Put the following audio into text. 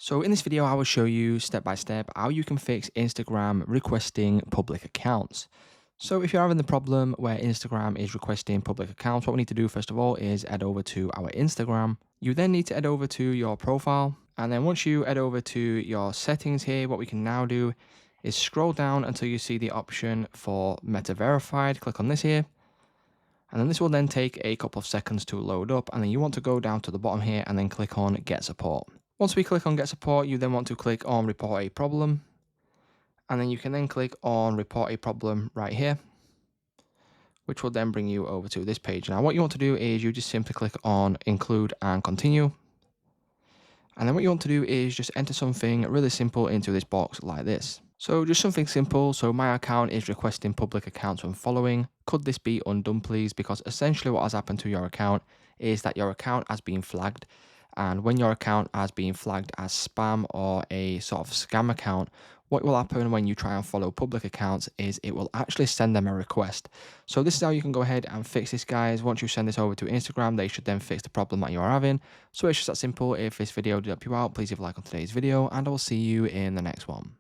So in this video, I will show you step by step how you can fix Instagram requesting public accounts. So if you're having the problem where Instagram is requesting public accounts, what we need to do first of all is head over to our Instagram. You then need to head over to your profile. And then once you head over to your settings here, what we can now do is scroll down until you see the option for Meta Verified. Click on this here. And then this will then take a couple of seconds to load up, and then you want to go down to the bottom here and then click on Get Support. Once we click on Get Support, you then want to click on Report a Problem, and then you can then click on Report a Problem right here, which will then bring you over to this page. Now what you want to do is you just simply click on Include and Continue, and then what you want to do is just enter something really simple into this box like this. So just something simple. So my account is requesting public accounts when following. Could this be undone, please? Because essentially what has happened to your account is that your account has been flagged. And when your account has been flagged as spam or a sort of scam account, what will happen when you try and follow public accounts is it will actually send them a request. So this is how you can go ahead and fix this, guys. Once you send this over to Instagram, they should then fix the problem that you are having. So it's just that simple. If this video did help you out, please leave a like on today's video, and I will see you in the next one.